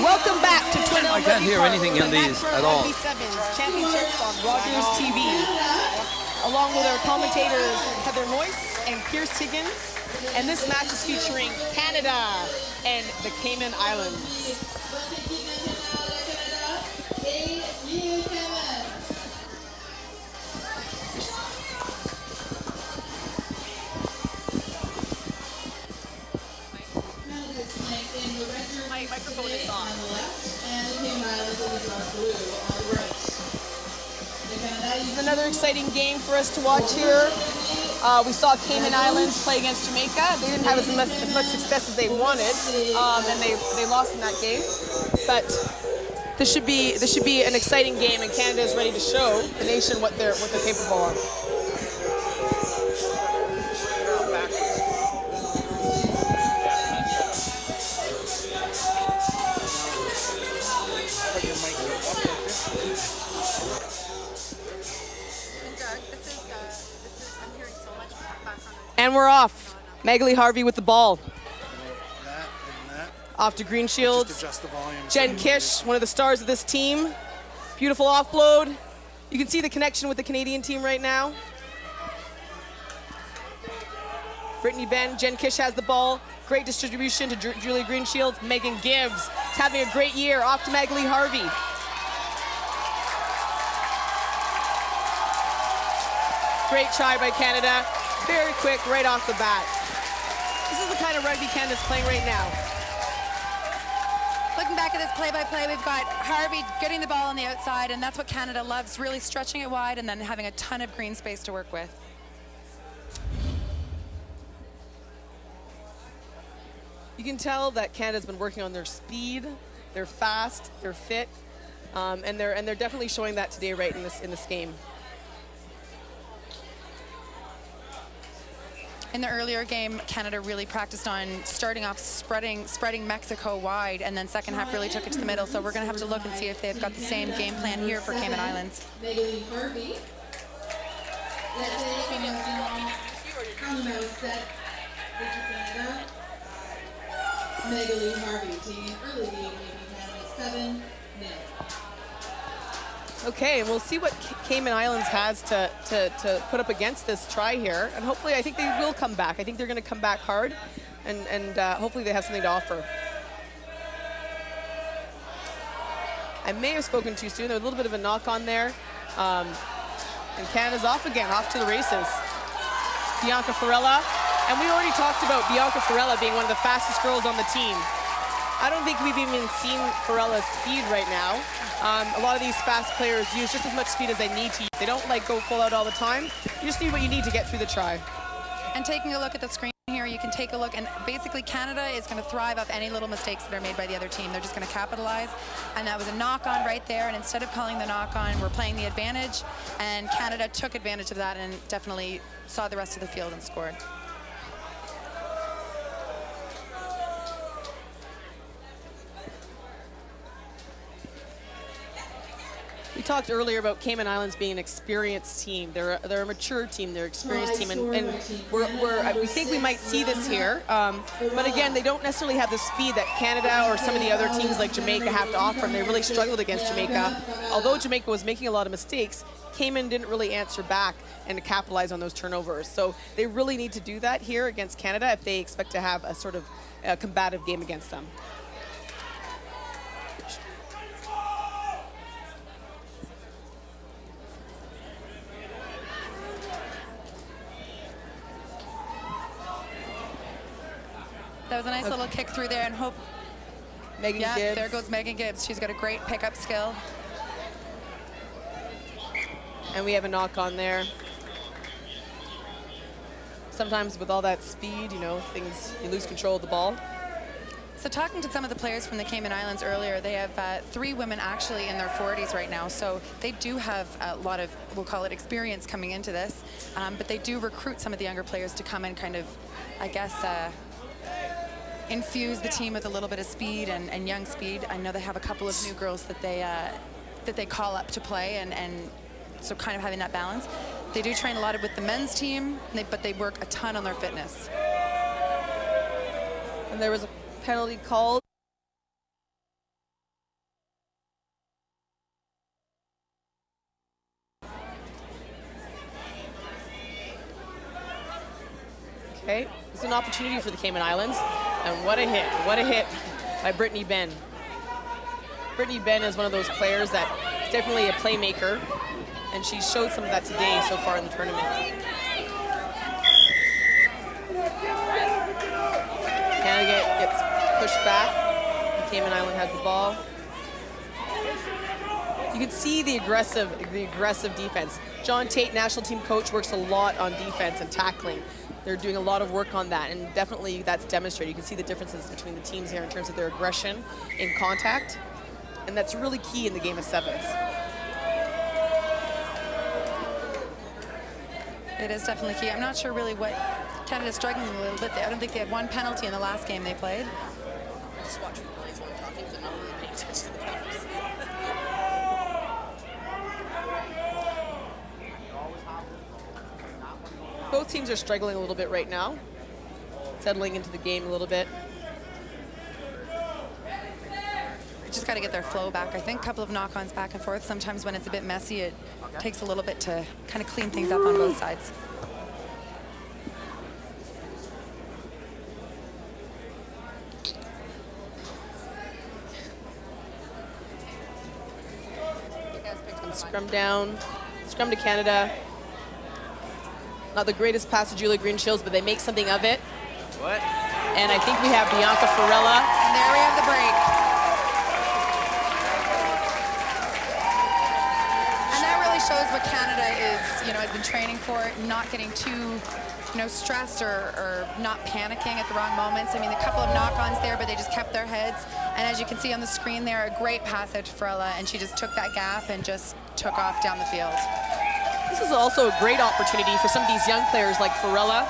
Welcome back to Twin Elms. I can't hear anything in these at all. Rugby Sevens Championships on Rogers TV. Along with our commentators Heather Moyse and Pierce Higgins. And this match is featuring Canada and the Cayman Islands. My microphone is on. This is another exciting game for us to watch here. We saw Cayman Islands play against Jamaica. They didn't have as much success as they wanted, and they lost in that game. But this should be an exciting game, and Canada is ready to show the nation what they're capable of. And we're off. Magali Harvey with the ball. Off to Green Shields. Jen Kish, one of the stars of this team. Beautiful offload. You can see the connection with the Canadian team right now. Brittany Ben, Jen Kish has the ball. Great distribution to Julie Green Shields. Megan Gibbs is having a great year. Off to Magali Harvey. Great try by Canada. Very quick, right off the bat. This is the kind of rugby Canada's playing right now. Looking back at this play-by-play, we've got Harvey getting the ball on the outside, and that's what Canada loves, really stretching it wide and then having a ton of green space to work with. You can tell that Canada's been working on their speed. They're fast, they're fit, and they're definitely showing that today right in this game. In the earlier game, Canada really practiced on starting off spreading Mexico wide, and then second half really took it to the middle. So we're going to have to look and see if they've got the same game plan here for Cayman Islands. Magali Harvey. Magali Harvey taking early lead, making Canada 7-0. Okay, and we'll see what Cayman Islands has to put up against this try here. And hopefully, I think they will come back. I think they're going to come back hard, and hopefully they have something to offer. I may have spoken too soon. There's a little bit of a knock on there. And Canada's off again, off to the races. Bianca Farella. And we already talked about Bianca Farella being one of the fastest girls on the team. I don't think we've even seen Farella's speed right now. A lot of these fast players use just as much speed as they need to use. They don't go full out all the time. You just need what you need to get through the try. And taking a look at the screen here, you can take a look, and basically Canada is going to thrive off any little mistakes that are made by the other team. They're just going to capitalize, and that was a knock-on right there, and instead of calling the knock-on, we're playing the advantage, and Canada took advantage of that and definitely saw the rest of the field and scored. We talked earlier about Cayman Islands being an experienced team. They're a mature team. They're an experienced team, and we think we might see this here. But again, they don't necessarily have the speed that Canada or some of the other teams like Jamaica have to offer, and they really struggled against Jamaica. Although Jamaica was making a lot of mistakes, Cayman didn't really answer back and to capitalize on those turnovers. So they really need to do that here against Canada if they expect to have a sort of combative game against them. That was a nice little kick through there, and hope. Megan Gibbs. Yeah, there goes Megan Gibbs. She's got a great pickup skill. And we have a knock on there. Sometimes with all that speed, you lose control of the ball. So talking to some of the players from the Cayman Islands earlier, they have 3 women actually in their 40s right now. So they do have a lot of, we'll call it experience coming into this. But they do recruit some of the younger players to come and kind of, I guess, infuse the team with a little bit of speed and young speed. I know they have a couple of new girls that they call up to play, and so kind of having that balance. They do train a lot with the men's team, but they work a ton on their fitness. And there was a penalty called. Okay, it's an opportunity for the Cayman Islands. And what a hit by Brittany Ben. Brittany Ben is one of those players that is definitely a playmaker, and she showed some of that today so far in the tournament. Canada gets pushed back. The Cayman Island has the ball. You can see the aggressive defense. John Tate, national team coach, works a lot on defense and tackling. They're doing a lot of work on that, and definitely that's demonstrated. You can see the differences between the teams here in terms of their aggression in contact, and that's really key in the game of sevens. It is definitely key. I'm not sure really what Canada's struggling a little bit. I don't think they had one penalty in the last game they played. Just watch the plays when I'm talking, because I'm not really paying attention to the games. Both teams are struggling a little bit right now, settling into the game a little bit. Just got to get their flow back. I think a couple of knock-ons back and forth. Sometimes when it's a bit messy, it takes a little bit to kind of clean things up on both sides. Scrum down, scrum to Canada. Not the greatest pass to Julia Greenshields, but they make something of it. What? And I think we have Bianca Farella. And there we have the break. And that really shows what Canada is, has been training for, not getting too, stressed or not panicking at the wrong moments. I mean, a couple of knock-ons there, but they just kept their heads. And as you can see on the screen there, a great pass out to Farella, and she just took that gap and just took off down the field. This is also a great opportunity for some of these young players like Farella.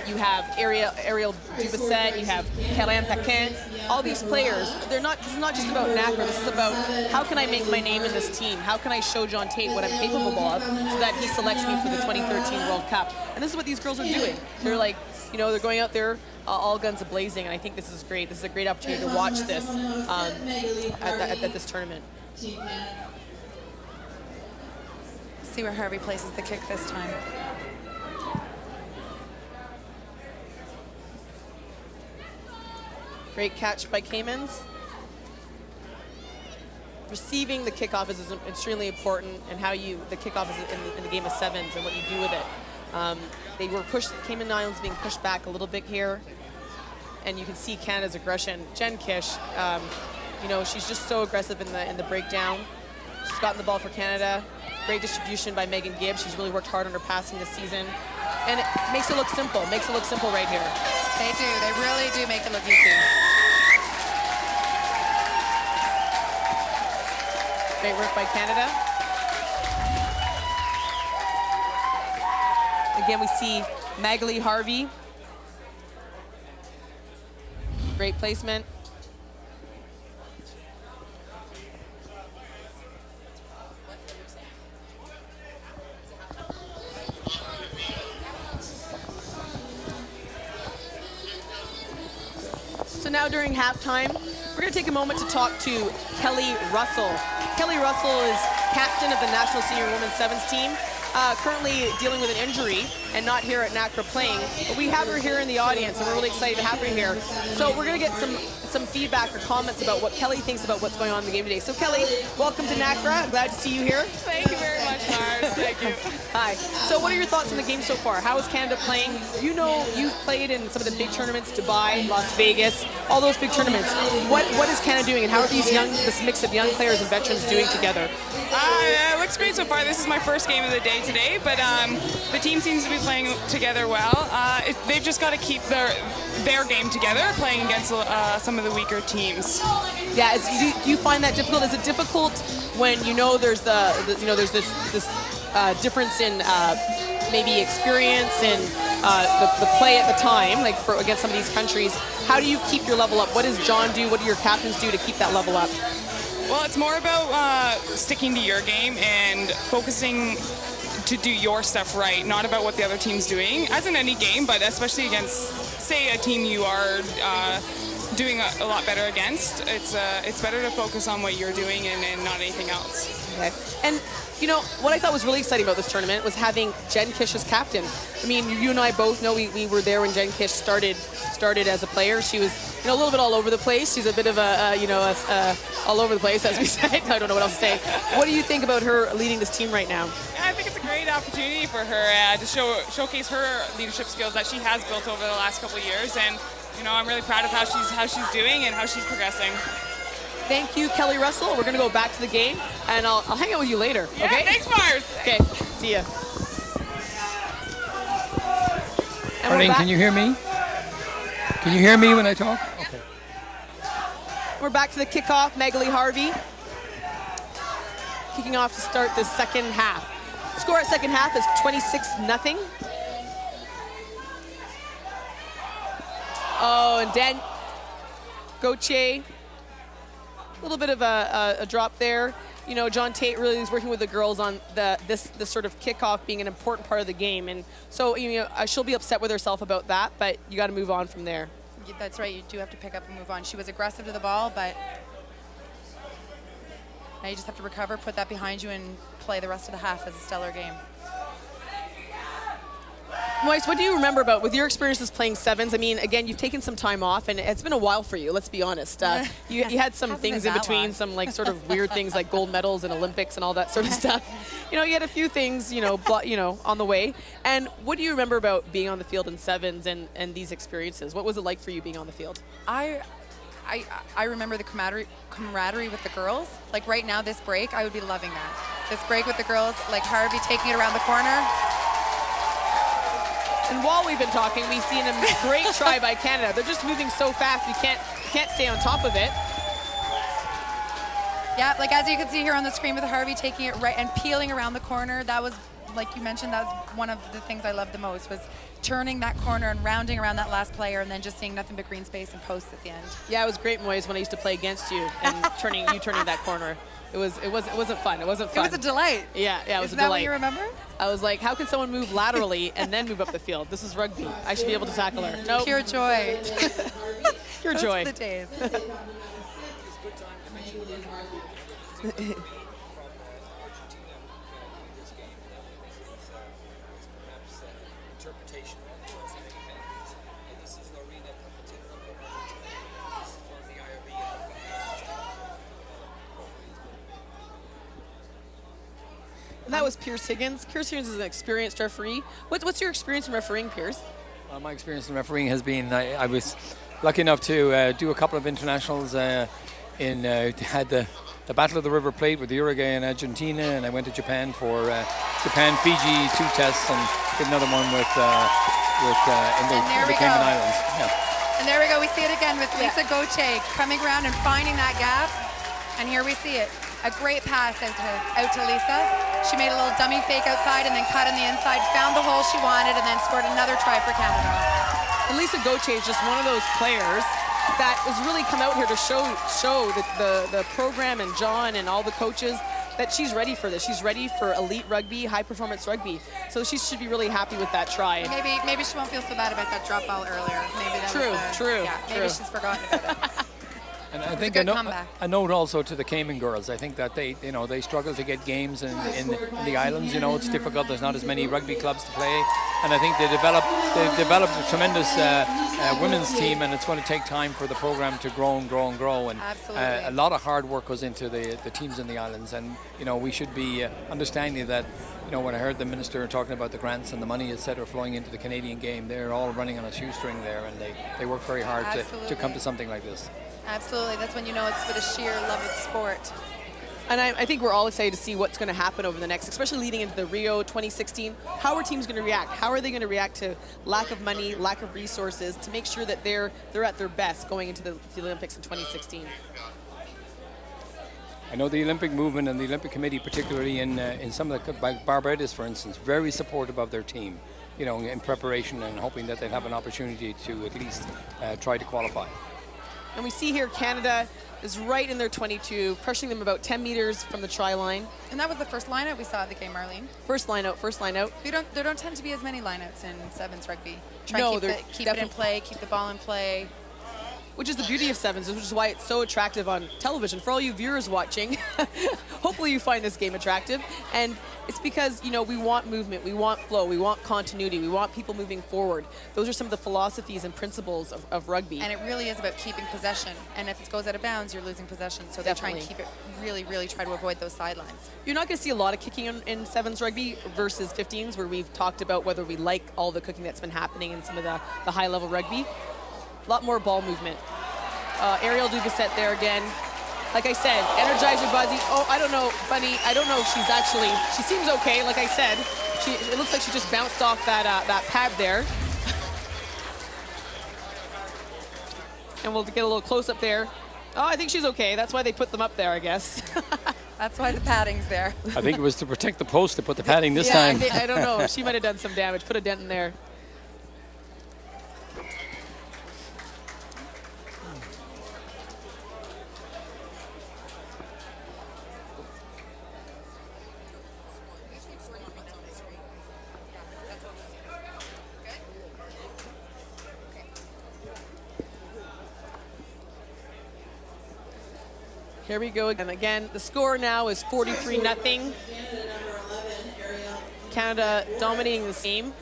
You have Ariel Dubasset, you have Kellen Paquin. All these players, this is not just about NACRA, this is about how can I make my name in this team? How can I show John Tate what I'm capable of so that he selects me for the 2013 World Cup? And this is what these girls are doing. They're like, they're going out there all guns a-blazing, and I think this is great. This is a great opportunity to watch this at this tournament. See where Harvey places the kick this time. Great catch by Caymans. Receiving the kickoff is extremely important, and how the kickoff is in the game of sevens and what you do with it. They were Cayman Islands being pushed back a little bit here, and you can see Canada's aggression. Jen Kish, she's just so aggressive in the breakdown. She's gotten the ball for Canada. Great distribution by Megan Gibbs. She's really worked hard on her passing this season. And it makes it look simple. Makes it look simple right here. They do. They really do make it look easy. Great work by Canada. Again, we see Magali Harvey. Great placement. So now during halftime, we're going to take a moment to talk to Kelly Russell. Kelly Russell is captain of the National Senior Women's Sevens team, currently dealing with an injury and not here at NACRA playing. But we have her here in the audience, and we're really excited to have her here. So we're going to get some feedback or comments about what Kelly thinks about what's going on in the game today. So Kelly, welcome to NACRA. I'm glad to see you here. Thank you very much, Mars. Thank you. Hi. So what are your thoughts on the game so far? How is Canada playing? You've played in some of the big tournaments, Dubai, Las Vegas, all those big tournaments. What is Canada doing, and how are this mix of young players and veterans doing together? It looks great so far. This is my first game of the day today, but the team seems to be playing together well. They've just got to keep their game together, playing against some of the weaker teams. Yeah, do you find that difficult? Is it difficult when there's there's this difference in maybe experience and the play at the time, like against some of these countries? How do you keep your level up? What does John do? What do your captains do to keep that level up? Well, it's more about sticking to your game and focusing to do your stuff right, not about what the other team's doing, as in any game, but especially against, say, a team you are doing a lot better against. It's better to focus on what you're doing and not anything else. Okay. And you know what I thought was really exciting about this tournament was having Jen Kish as captain. I mean, you and I both know we were there when Jen Kish started as a player. She was a little bit all over the place. She's a bit of all over the place, as we say. I don't know what else to say. What do you think about her leading this team right now? I think it's a great opportunity for her to showcase her leadership skills that she has built over the last couple of years, and I'm really proud of how she's doing and how she's progressing. Thank you, Kelly Russell. We're going to go back to the game, and I'll hang out with you later. Yeah, okay? Thanks, Mars. Okay. See ya. Arlene, can you hear me? Can you hear me when I talk? Okay. We're back to the kickoff. Magali Harvey kicking off to start the second half. The score at second half is 26-0. Oh, and Dan Gauthier, a little bit of a drop there. John Tate really is working with the girls on this sort of kickoff being an important part of the game, and so she'll be upset with herself about that, but you got to move on from there. That's right. You do have to pick up and move on. She was aggressive to the ball, but now you just have to recover, put that behind you, and play the rest of the half as a stellar game. Moise, what do you remember about with your experiences playing sevens? I mean, again, you've taken some time off, and it's been a while for you. Let's be honest. You had some things in between, some sort of weird things like gold medals and Olympics and all that sort of stuff. You had a few things, on the way. And what do you remember about being on the field in sevens and these experiences? What was it like for you being on the field? I remember the camaraderie with the girls. Like right now, this break, I would be loving that. This break with the girls, like Harvey taking it around the corner. And while we've been talking, we've seen a great try by Canada. They're just moving so fast, you can't stay on top of it. Yeah, like as you can see here on the screen with Harvey taking it right and peeling around the corner. That was, like you mentioned, that was one of the things I loved the most, was turning that corner and rounding around that last player and then just seeing nothing but green space and posts at the end. Yeah, it was great, Moise, when I used to play against you and turning that corner. It wasn't fun. It wasn't fun. It was a delight. Yeah, it was a delight. Is that what you remember? I was like, how can someone move laterally and then move up the field? This is rugby. I should be able to tackle her. Nope. Pure joy. Pure joy. Those were the days. And that was Pierce Higgins. Pierce Higgins is an experienced referee. What's your experience in refereeing, Pierce? My experience in refereeing has been, I was lucky enough to do a couple of internationals had the Battle of the River Plate with Uruguay and Argentina, and I went to Japan for Japan-Fiji 2 tests, and did another one with in the Cayman Islands. Yeah. And there we go. We see it again with Lisa Gauthier coming around and finding that gap. And here we see it. A great pass out to Lisa. She made a little dummy fake outside and then cut in the inside, found the hole she wanted, and then scored another try for Canada. And Lisa Gauthier is just one of those players that has really come out here to show the program and John and all the coaches that she's ready for this. She's ready for elite rugby, high performance rugby. So she should be really happy with that try. Maybe she won't feel so bad about that drop ball earlier. Maybe that True. Yeah, maybe she's forgotten about it. And I think a note also to the Cayman girls. I think that they struggle to get games in the islands. It's difficult. There's not as many rugby clubs to play, and I think they developed a tremendous women's team, and it's going to take time for the program to grow and grow and grow. And a lot of hard work goes into the teams in the islands, and we should be understanding that. When I heard the minister talking about the grants and the money, etc., flowing into the Canadian game, they're all running on a shoestring there, and they work very hard to come to something like this. Absolutely. That's when you know it's for the sheer love of the sport. And I think we're all excited to see what's going to happen over the next, especially leading into the Rio 2016. How are teams going to react? How are they going to react to lack of money, lack of resources, to make sure that they're at their best going into the Olympics in 2016? I know the Olympic movement and the Olympic Committee, particularly in some of the, like Barbados, for instance, very supportive of their team, in preparation and hoping that they'll have an opportunity to at least try to qualify. And we see here Canada is right in their 22, pressuring them about 10 meters from the try line. And that was the first lineout we saw at the game, Marlene. First line out. There don't tend to be as many lineouts in sevens rugby. No, keep it in play, keep the ball in play. which is the beauty of sevens, which is why it's so attractive on television. For all you viewers watching, hopefully you find this game attractive. And it's because, you know, we want movement, we want flow, we want continuity, we want people moving forward. Those are some of the philosophies and principles of rugby. And it really is about keeping possession. And if it goes out of bounds, you're losing possession. So they try and keep it, really try to avoid those sidelines. You're not going to see a lot of kicking in sevens rugby versus 15s, where we've talked about whether we like all the cooking that's been happening in some of the high-level rugby. A lot more ball movement. Ariel Dubisset there again. Like I said, Energizer Buzzy. Oh, I don't know, Bunny. I don't know if she's actually, she seems okay, like I said. It looks like she just bounced off that pad there. And we'll get a little close-up there. Oh, I think she's okay. That's why they put them up there, I guess. That's why the padding's there. I think it was to protect the post to put the padding this time. I don't know. She might have done some damage. Put a dent in there. Here we go again. Again, the score now is 43-0. Canada dominating this game.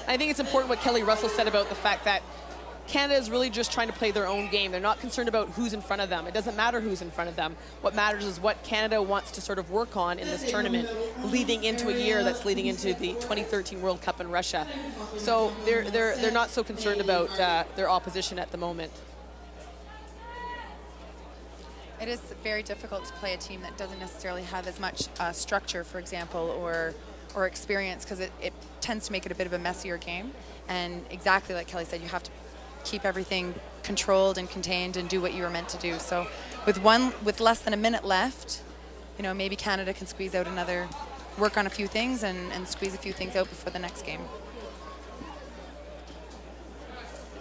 I think it's important what Kelly Russell said about the fact that Canada is really just trying to play their own game. They're not concerned about who's in front of them. It doesn't matter who's in front of them. What matters is what Canada wants to sort of work on in this tournament leading into a year that's leading into the 2013 World Cup in Russia. So they're not so concerned about their opposition at the moment. It is very difficult to play a team that doesn't necessarily have as much structure, for example, or experience, because it tends to make it a bit of a messier game. And exactly like Kelly said, you have to keep everything controlled and contained and do what you were meant to do. So with less than a minute left, you know, maybe Canada can squeeze out work on a few things and squeeze a few things out before the next game.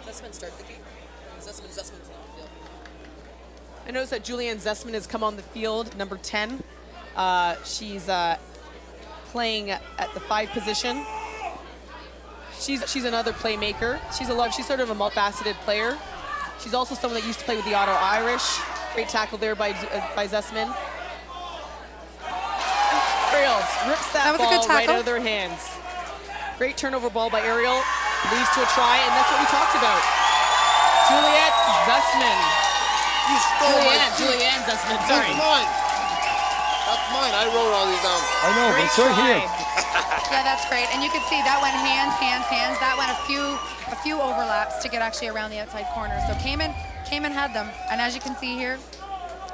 Did Zussman start the game? Zussman's on the field. I noticed that Julianne Zussman has come on the field, number 10. She's playing at the 5 position. She's another playmaker. She's sort of a multifaceted player. She's also someone that used to play with the Ottawa Irish. Great tackle there by Zussman. Ariel rips that ball right out of their hands. Great turnover ball by Ariel. Leads to a try, and that's what we talked about. Juliette Zussman. Julianne Zussman, sorry. That's mine. That's mine. I wrote all these down. I know, but so here. Yeah, that's great. And you can see that went hands. That went a few overlaps to get actually around the outside corner. So Cayman had them. And as you can see here,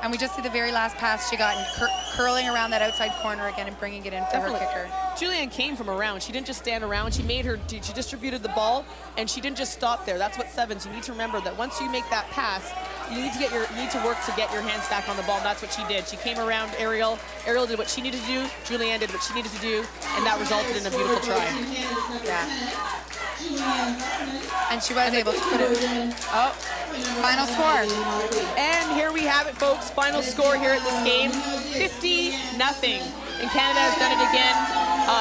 and we just see the very last pass she got, and curling around that outside corner again and bringing it in for her kicker. Julianne came from around. She didn't just stand around. She distributed the ball, and she didn't just stop there. That's what sevens. You need to remember that once you make that pass, you need to work to get your hands back on the ball, and that's what she did. She came around Ariel. Ariel did what she needed to do. Julianne did what she needed to do, and that resulted in a beautiful try. Yeah. And she was able to put it. Oh, final score. And here we have it, folks. Final score here at this game, 50-0. And Canada has done it again.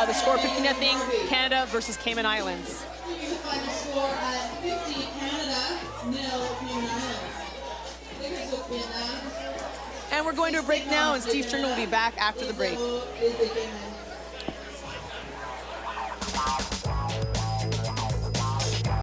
The score 50-0, Canada versus Cayman Islands. Here's the final score at 50 Canada, 0 Cayman Islands. And we're going to a break now, and Steve Stringer will be back after the break.